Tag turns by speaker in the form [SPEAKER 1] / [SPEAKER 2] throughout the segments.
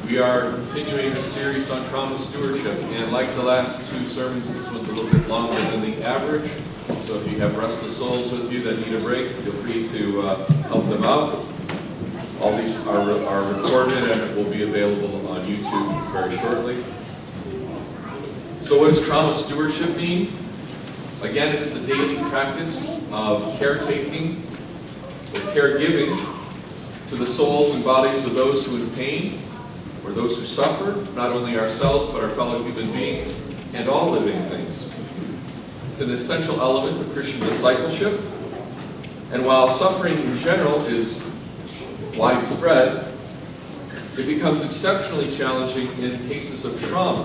[SPEAKER 1] We are continuing a series on trauma stewardship, and like the last two sermons, this one's a little bit longer than the average. So if you have restless souls with you that need a break, feel free to help them out. All these are recorded and will be available on YouTube very shortly. So what does trauma stewardship mean? Again, it's the daily practice of caretaking or caregiving to the souls and bodies of those who are in pain, or those who suffer, not only ourselves, but our fellow human beings, and all living things. It's an essential element of Christian discipleship, and while suffering in general is widespread, it becomes exceptionally challenging in cases of trauma,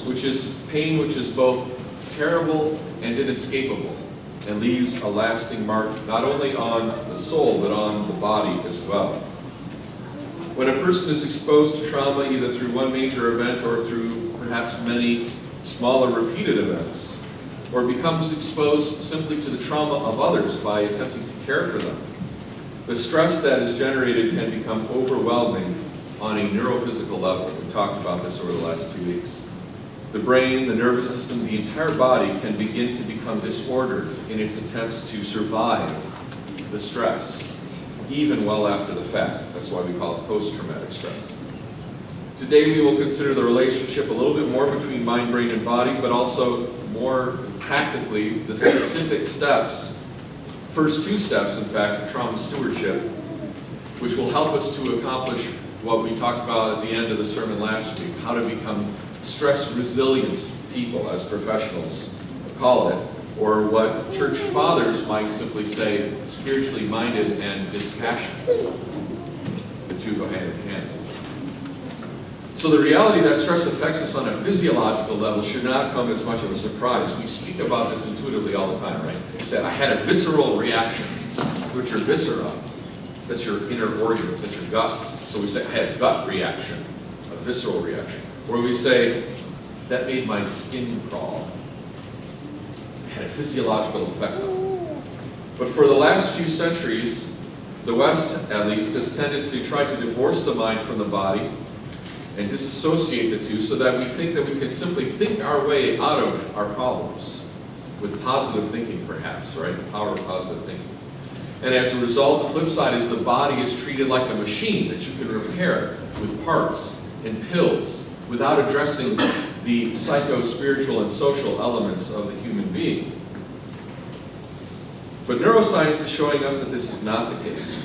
[SPEAKER 1] which is pain which is both terrible and inescapable, and leaves a lasting mark not only on the soul, but on the body as well. When a person is exposed to trauma, either through one major event or through perhaps many smaller repeated events, or becomes exposed simply to the trauma of others by attempting to care for them, the stress that is generated can become overwhelming on a neurophysical level. We talked about this over the last 2 weeks. The brain, the nervous system, the entire body can begin to become disordered in its attempts to survive the stress, even well after the fact. That's why we call it post-traumatic stress. Today we will consider the relationship a little bit more between mind, brain, and body, but also more tactically the specific steps, first 2 steps in fact, of trauma stewardship, which will help us to accomplish what we talked about at the end of the sermon last week, how to become stress-resilient people, as professionals call it, or what church fathers might simply say, spiritually minded and dispassionate. The two go hand in hand. So the reality that stress affects us on a physiological level should not come as much of a surprise. We speak about this intuitively all the time, right? You say, I had a visceral reaction. What's your viscera? That's your inner organs, that's your guts. So we say, I had a gut reaction, a visceral reaction. Or we say, that made my skin crawl. Had a physiological effect on it. But for the last few centuries, the West at least has tended to try to divorce the mind from the body and disassociate the two so that we think that we can simply think our way out of our problems with positive thinking perhaps, right? The power of positive thinking. And as a result, the flip side is the body is treated like a machine that you can repair with parts and pills without addressing the psycho-spiritual and social elements of the human being. But neuroscience is showing us that this is not the case.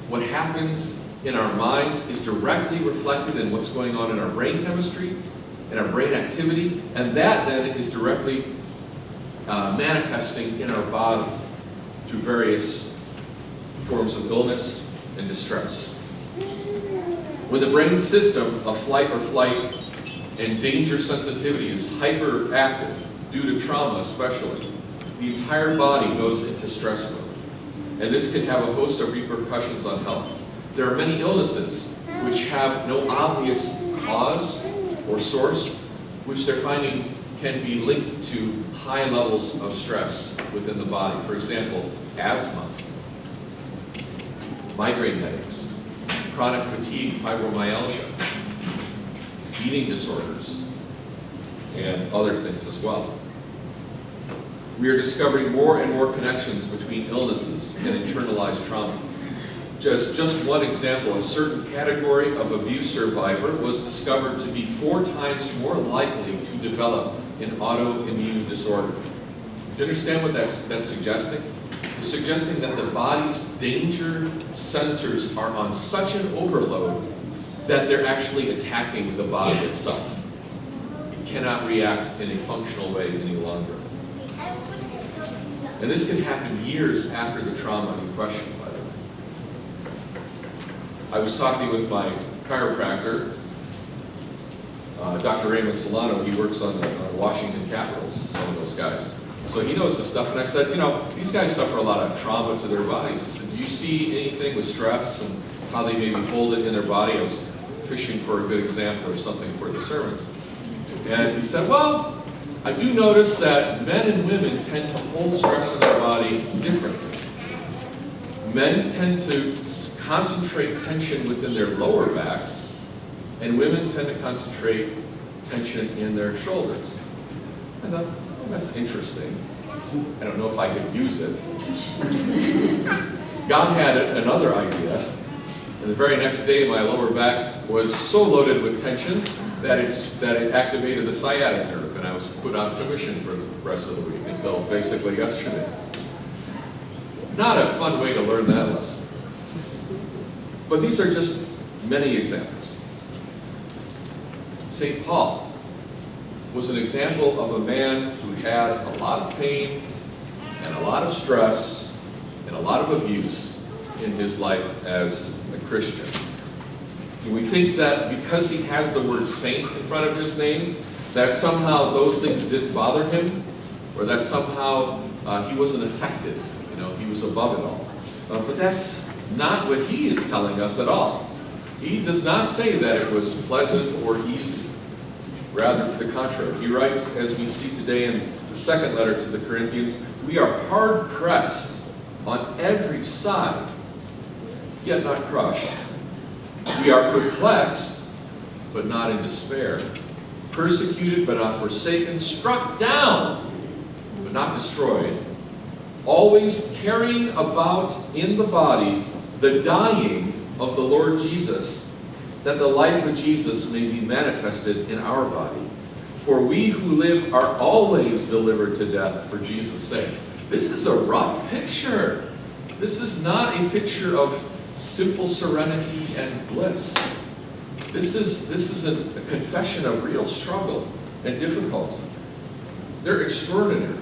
[SPEAKER 1] What happens in our minds is directly reflected in what's going on in our brain chemistry, in our brain activity, and that then is directly manifesting in our body through various forms of illness and distress. When the brain system of fight or flight and danger sensitivity is hyperactive due to trauma especially, the entire body goes into stress mode. And this can have a host of repercussions on health. There are many illnesses which have no obvious cause or source, which they're finding can be linked to high levels of stress within the body. For example, asthma, migraine headaches, chronic fatigue, fibromyalgia, eating disorders, and other things as well. We are discovering more and more connections between illnesses and internalized trauma. Just one example, a certain category of abuse survivor was discovered to be 4 times more likely to develop an autoimmune disorder. Do you understand what that's suggesting? It's suggesting that the body's danger sensors are on such an overload that they're actually attacking the body itself. It cannot react in a functional way any longer. And this can happen years after the trauma in question, by the way. I was talking with my chiropractor, Dr. Raymond Solano. He works on the Washington Capitals, some of those guys. So he knows this stuff, and I said, you know, these guys suffer a lot of trauma to their bodies. I said, do you see anything with stress and how they maybe hold it in their body? I was fishing for a good example or something for the sermons. And he said, well, I do notice that men and women tend to hold stress in their body differently. Men tend to concentrate tension within their lower backs, and women tend to concentrate tension in their shoulders. I thought, oh, that's interesting. I don't know if I could use it. God had another idea, and the very next day my lower back was so loaded with tension that it activated the sciatic nerve, and I was put on tuition for the rest of the week until basically yesterday. Not a fun way to learn that lesson. But these are just many examples. St. Paul was an example of a man who had a lot of pain and a lot of stress and a lot of abuse in his life as a Christian. And we think that because he has the word saint in front of his name, that somehow those things didn't bother him, or that somehow he wasn't affected. He was above it all. But that's not what he is telling us at all. He does not say that it was pleasant or easy. Rather, the contrary. He writes, as we see today in the second letter to the Corinthians, we are hard-pressed on every side, yet not crushed. We are perplexed, but not in despair. Persecuted, but not forsaken. Struck down, but not destroyed. Always carrying about in the body the dying of the Lord Jesus, that the life of Jesus may be manifested in our body. For we who live are always delivered to death for Jesus' sake. This is a rough picture. This is not a picture of simple serenity and bliss. This is a confession of real struggle and difficulty. They're extraordinary.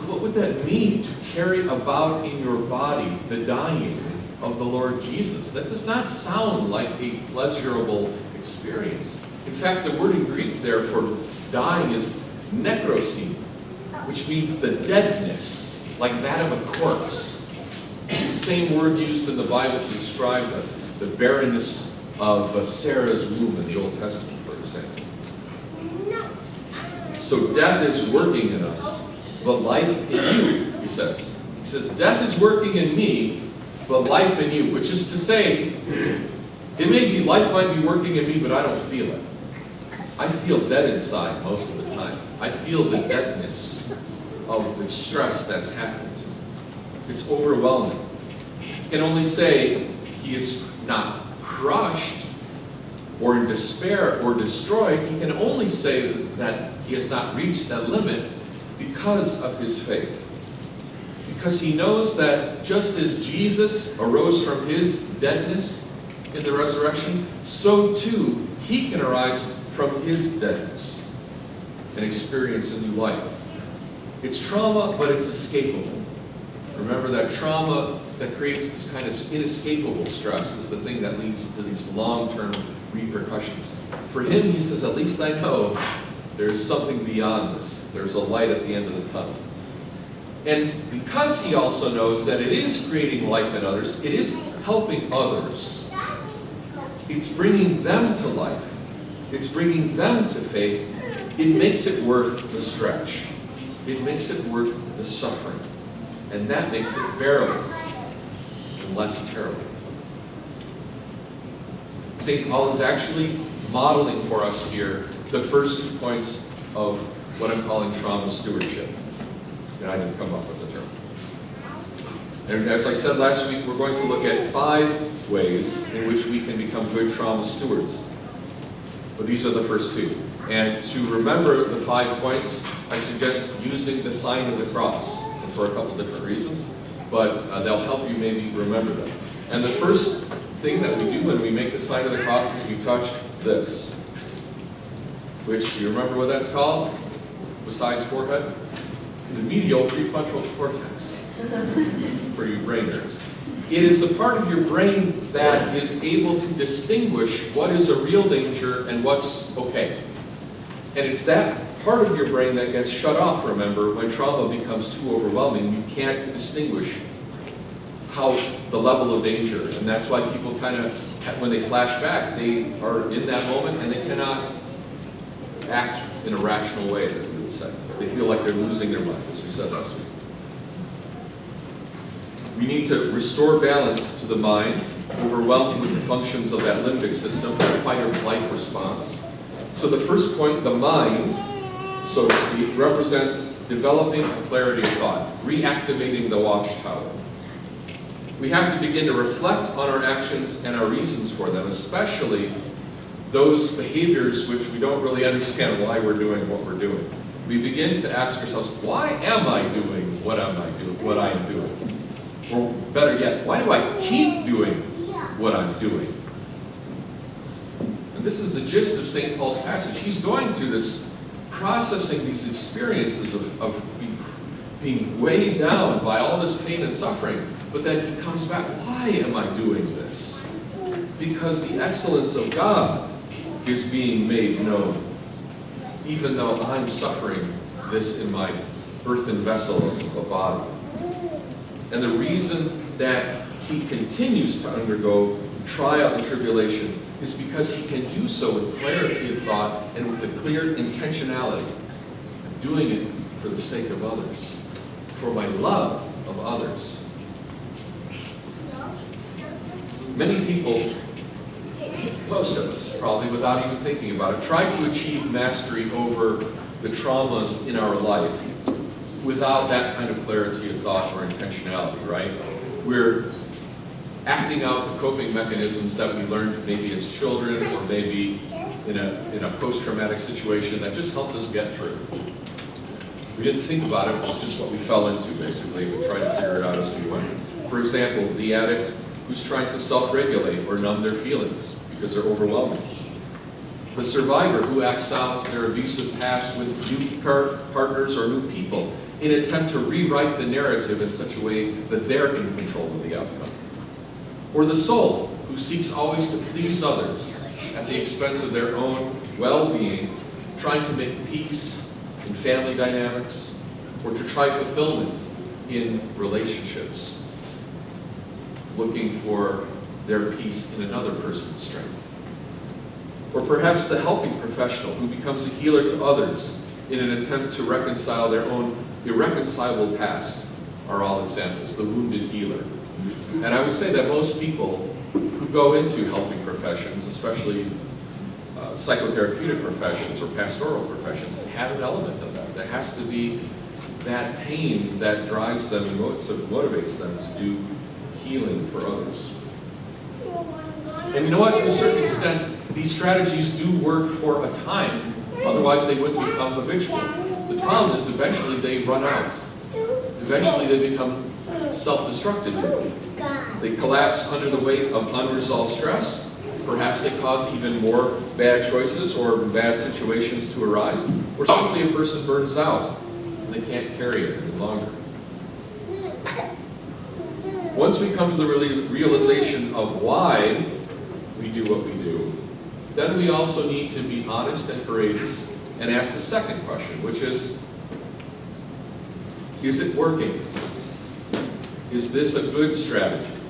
[SPEAKER 1] What would that mean, to carry about in your body the dying of the Lord Jesus? That does not sound like a pleasurable experience. In fact, the word in Greek there for dying is necrosine, which means the deadness, like that of a corpse. It's the same word used in the Bible to describe the barrenness of Sarah's womb in the Old Testament, for example. So death is working in us, but life in you, he says. He says, death is working in me, but life in you. Which is to say, life might be working in me, but I don't feel it. I feel dead inside most of the time. I feel the deadness of the stress that's happened to me. It's overwhelming. He can only say he is not crushed or in despair or destroyed. He can only say that he has not reached that limit because of his faith. Because he knows that just as Jesus arose from his deadness in the resurrection, so too he can arise from his deadness and experience a new life. It's trauma, but it's escapable. Remember that trauma that creates this kind of inescapable stress is the thing that leads to these long-term repercussions. For him, he says, at least I know there's something beyond this. There's a light at the end of the tunnel. And because he also knows that it is creating life in others, it is helping others. It's bringing them to life. It's bringing them to faith. It makes it worth the stretch. It makes it worth the suffering. And that makes it bearable and less terrible. St. Paul is actually modeling for us here the first 2 points of what I'm calling trauma stewardship. And I didn't come up with the term. And as I said last week, we're going to look at 5 ways in which we can become good trauma stewards. But these are the first 2. And to remember the 5 points, I suggest using the sign of the cross, and for a couple different reasons, but they'll help you maybe remember them. And the first thing that we do when we make the sign of the cross is we touch this. Which, do you remember what that's called? Besides forehead? The medial prefrontal cortex, for you brain nerds. It is the part of your brain that is able to distinguish what is a real danger and what's okay. And it's that part of your brain that gets shut off, remember, when trauma becomes too overwhelming. You can't distinguish how the level of danger. And that's why people kind of, when they flash back, they are in that moment and they cannot act in a rational way, that we would say. They feel like they're losing their mind, as we said last week. We need to restore balance to the mind overwhelmed with the functions of that limbic system, that fight or flight response. So the first point, the mind, so to speak, represents developing a clarity of thought, reactivating the watchtower. We have to begin to reflect on our actions and our reasons for them, especially those behaviors which we don't really understand why we're doing what we're doing. We begin to ask ourselves, why am I doing what I am doing? Or better yet, why do I keep doing what I'm doing? And this is the gist of St. Paul's passage. He's going through this, processing these experiences of being weighed down by all this pain and suffering, but then he comes back, why am I doing this? Because the excellence of God is being made known, even though I'm suffering this in my earthen vessel of a body. And the reason that he continues to undergo trial and tribulation is because he can do so with clarity of thought and with a clear intentionality. I'm doing it for the sake of others, for my love of others. Many people, most of us probably without even thinking about it, try to achieve mastery over the traumas in our life without that kind of clarity of thought or intentionality, right? We're acting out the coping mechanisms that we learned maybe as children or maybe in a post-traumatic situation that just helped us get through. We didn't think about it, it was just what we fell into, basically. We tried to figure it out as we went. For example, the addict who's trying to self-regulate or numb their feelings because they're overwhelming. The survivor who acts out their abusive past with new partners or new people in an attempt to rewrite the narrative in such a way that they're in control of the outcome. Or the soul who seeks always to please others at the expense of their own well-being, trying to make peace in family dynamics, or to try fulfillment in relationships, looking for their peace in another person's strength. Or perhaps the helping professional who becomes a healer to others in an attempt to reconcile their own irreconcilable past are all examples, the wounded healer. And I would say that most people who go into helping professions, especially psychotherapeutic professions or pastoral professions, have an element of that. There has to be that pain that drives them and motivates them to do healing for others. And you know what? To a certain extent, these strategies do work for a time, otherwise they wouldn't become habitual. The problem is eventually they run out. Eventually they become self-destructive. They collapse under the weight of unresolved stress. Perhaps they cause even more bad choices or bad situations to arise. Or simply a person burns out and they can't carry it any longer. Once we come to the realization of why we do what we do, then we also need to be honest and courageous and ask the second question, which is it working? Is this a good strategy?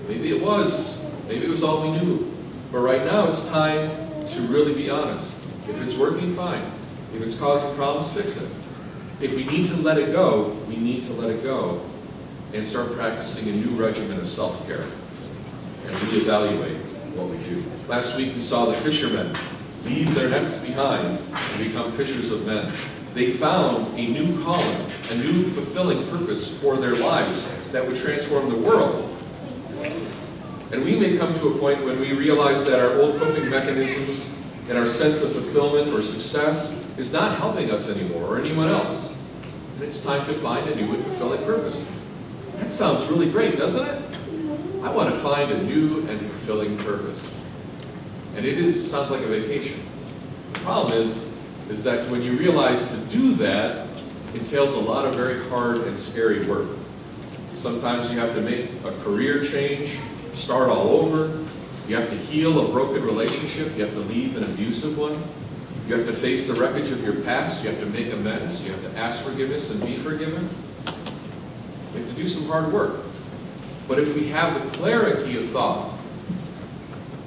[SPEAKER 1] Maybe it was. Maybe it was all we knew. But right now it's time to really be honest. If it's working, fine. If it's causing problems, fix it. If we need to let it go, we need to let it go and start practicing a new regimen of self-care and reevaluate what we do. Last week we saw the fishermen leave their nets behind and become fishers of men. They found a new calling, a new fulfilling purpose for their lives that would transform the world. And we may come to a point when we realize that our old coping mechanisms and our sense of fulfillment or success is not helping us anymore or anyone else. And it's time to find a new and fulfilling purpose. That sounds really great, doesn't it? I want to find a new and fulfilling purpose. And sounds like a vacation. The problem is that when you realize to do that entails a lot of very hard and scary work. Sometimes you have to make a career change, start all over. You have to heal a broken relationship. You have to leave an abusive one. You have to face the wreckage of your past. You have to make amends. You have to ask forgiveness and be forgiven. You have to do some hard work. But if we have the clarity of thought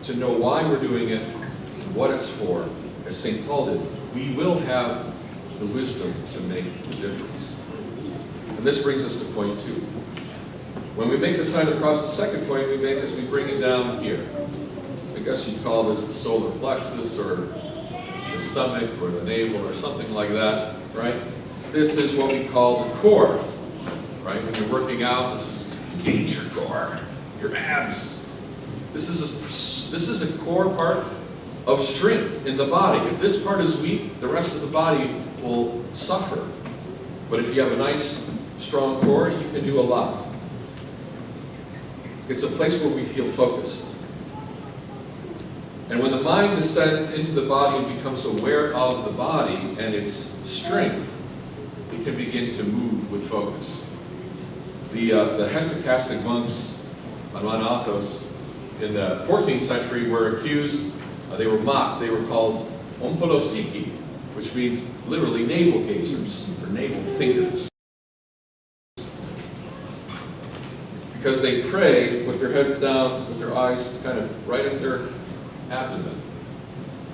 [SPEAKER 1] to know why we're doing it and what it's for, as St. Paul did, we will have the wisdom to make the difference. And this brings us to point 2. When we make the sign of the cross, the second point we make is we bring it down here. I guess you'd call this the solar plexus or the stomach or the navel or something like that, right? This is what we call the core, right? When you're working out, this is engage your core, your abs. This is a core part of strength in the body. If this part is weak, the rest of the body will suffer. But if you have a nice, strong core, you can do a lot. It's a place where we feel focused. And when the mind descends into the body and becomes aware of the body and its strength, it can begin to move with focus. The Hesychastic monks on Mount Athos in the 14th century were accused, they were mocked, they were called omphalosiki, which means literally navel gazers or navel thinkers. Because they prayed with their heads down, with their eyes kind of right at their abdomen.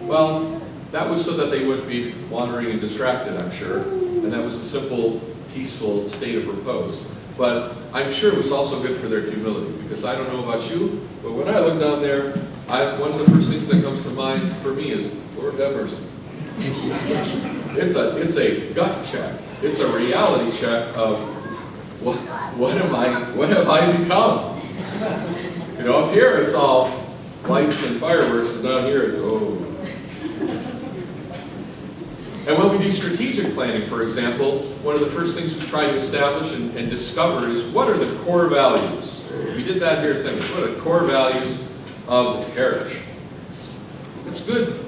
[SPEAKER 1] Well, that was so that they wouldn't be wandering and distracted, I'm sure. And that was a simple, peaceful state of repose. But I'm sure it was also good for their humility, because I don't know about you, but when I look down there, one of the first things that comes to mind for me is, Lord have mercy. It's a gut check. It's a reality check of, what have I become? You know, up here it's all lights and fireworks, and down here it's, oh. And when we do strategic planning, for example, one of the first things we try to establish and discover is what are the core values. We did that here at St. What are the core values of the parish? It's good.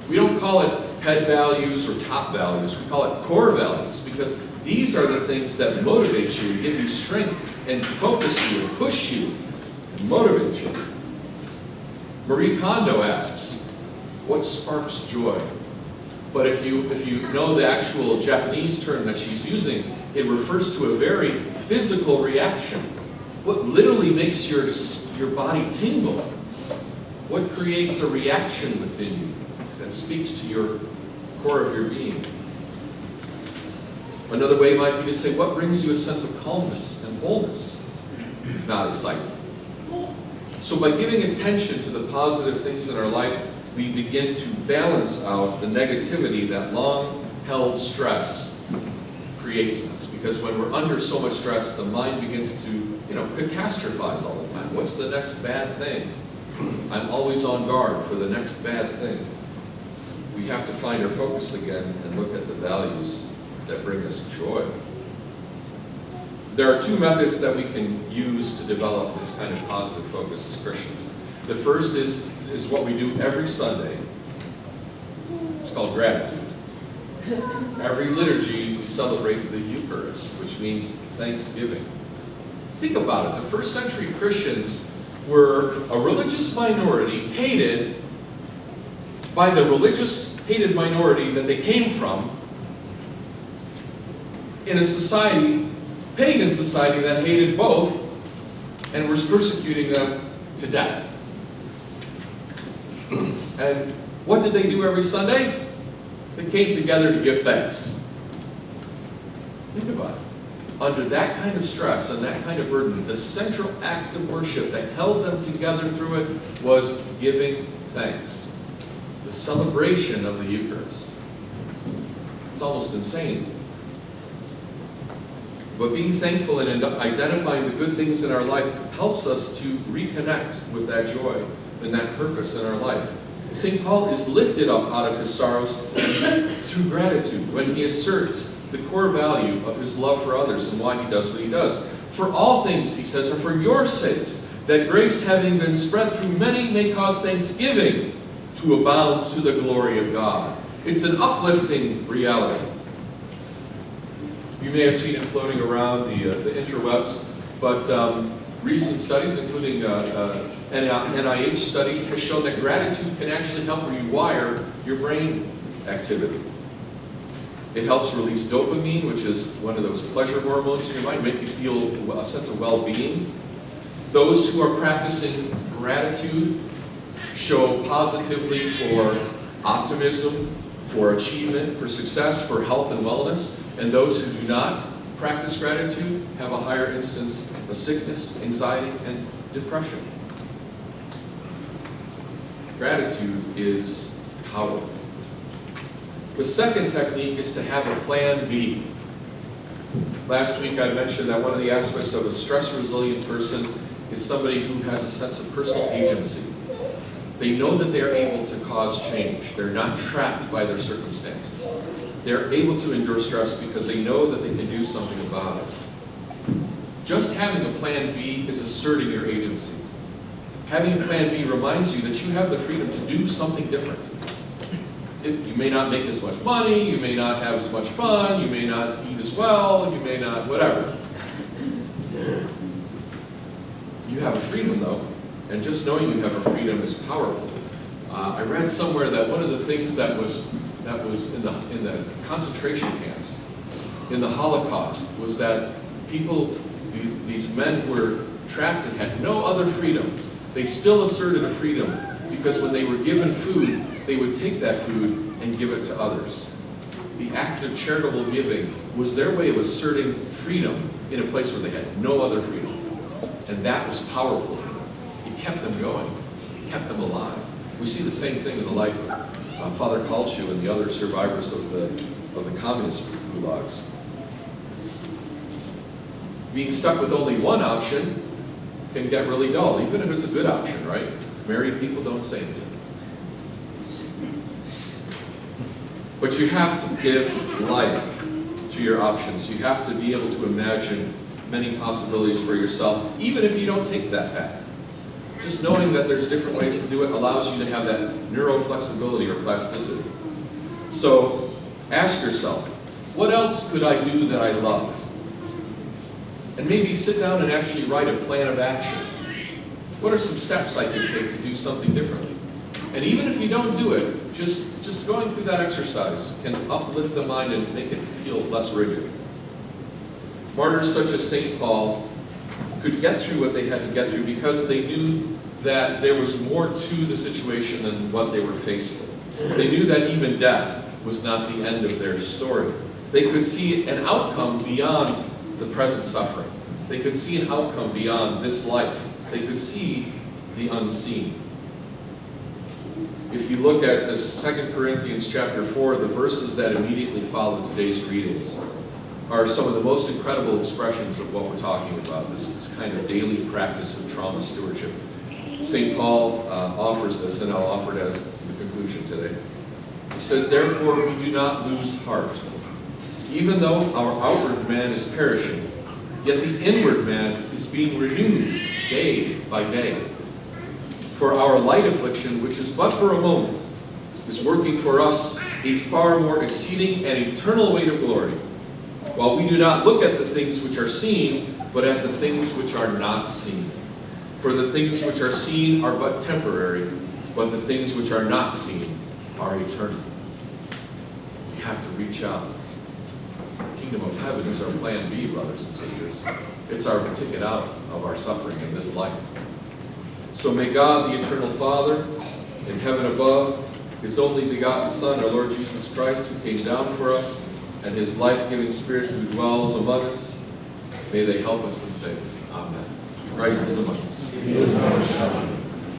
[SPEAKER 1] We don't call it head values or top values. We call it core values, because these are the things that motivate you, give you strength, and focus you, and push you, and motivate you. Marie Kondo asks, what sparks joy? But if you know the actual Japanese term that she's using, it refers to a very physical reaction. What literally makes your body tingle? What creates a reaction within you that speaks to your core of your being? Another way might be to say, what brings you a sense of calmness and wholeness, if not excitement? So by giving attention to the positive things in our life, we begin to balance out the negativity that long-held stress creates in us. Because when we're under so much stress, the mind begins to, catastrophize all the time. What's the next bad thing? I'm always on guard for the next bad thing. We have to find our focus again and look at the values that bring us joy. There are two methods that we can use to develop this kind of positive focus as Christians. The first is what we do every Sunday. It's called gratitude. Every liturgy we celebrate the Eucharist, which means thanksgiving. Think about it. The first century Christians were a religious minority hated by the religious hated minority that they came from in a society, pagan society, that hated both and was persecuting them to death. And what did they do every Sunday? They came together to give thanks. Think about it. Under that kind of stress and that kind of burden, the central act of worship that held them together through it was giving thanks. The celebration of the Eucharist. It's almost insane. But being thankful and identifying the good things in our life helps us to reconnect with that joy and that purpose in our life. St. Paul is lifted up out of his sorrows through gratitude when he asserts the core value of his love for others and why he does what he does. For all things, he says, are for your sakes, that grace having been spread through many may cause thanksgiving to abound to the glory of God. It's an uplifting reality. You may have seen it floating around the interwebs, but recent studies, including NIH study, has shown that gratitude can actually help rewire your brain activity. It helps release dopamine, which is one of those pleasure hormones in your mind, make you feel a sense of well-being. Those who are practicing gratitude show positively for optimism, for achievement, for success, for health and wellness. And those who do not practice gratitude have a higher instance of sickness, anxiety, and depression. Gratitude is powerful. The second technique is to have a plan B. Last week I mentioned that one of the aspects of a stress-resilient person is somebody who has a sense of personal agency. They know that they're able to cause change. They're not trapped by their circumstances. They're able to endure stress because they know that they can do something about it. Just having a plan B is asserting your agency. Having a plan B reminds you that you have the freedom to do something different. You may not make as much money, you may not have as much fun, you may not eat as well, you may not, whatever. You have a freedom though, and just knowing you have a freedom is powerful. I read somewhere that one of the things that was in the concentration camps, in the Holocaust, was that people, these men who were trapped and had no other freedom, they still asserted a freedom because when they were given food, they would take that food and give it to others. The act of charitable giving was their way of asserting freedom in a place where they had no other freedom. And that was powerful. It kept them going. It kept them alive. We see the same thing in the life of Father Kalchu and the other survivors of the communist gulags. Being stuck with only one option can get really dull, even if it's a good option, right? Married people don't say anything. But you have to give life to your options. You have to be able to imagine many possibilities for yourself, even if you don't take that path. Just knowing that there's different ways to do it allows you to have that neuroflexibility or plasticity. So ask yourself, what else could I do that I love? And maybe sit down and actually write a plan of action. What are some steps I could take to do something differently? And even if you don't do it, just going through that exercise can uplift the mind and make it feel less rigid. Martyrs such as St. Paul could get through what they had to get through because they knew that there was more to the situation than what they were faced with. They knew that even death was not the end of their story. They could see an outcome beyond the present suffering. They could see an outcome beyond this life. They could see the unseen. If you look at 2 Corinthians chapter 4, the verses that immediately follow today's readings are some of the most incredible expressions of what we're talking about, this kind of daily practice of trauma stewardship. St. Paul offers this, and I'll offer it as the conclusion today. He says, "Therefore we do not lose heart. Even though our outward man is perishing, yet the inward man is being renewed day by day. For our light affliction, which is but for a moment, is working for us a far more exceeding and eternal weight of glory, while we do not look at the things which are seen, but at the things which are not seen. For the things which are seen are but temporary, but the things which are not seen are eternal." We have to reach out. The kingdom of heaven is our plan B, brothers and sisters. It's our ticket out of our suffering in this life. So may God, the eternal Father, in heaven above, His only begotten Son, our Lord Jesus Christ, who came down for us, and His life-giving Spirit who dwells among us, may they help us and save us. Amen. Christ is among us.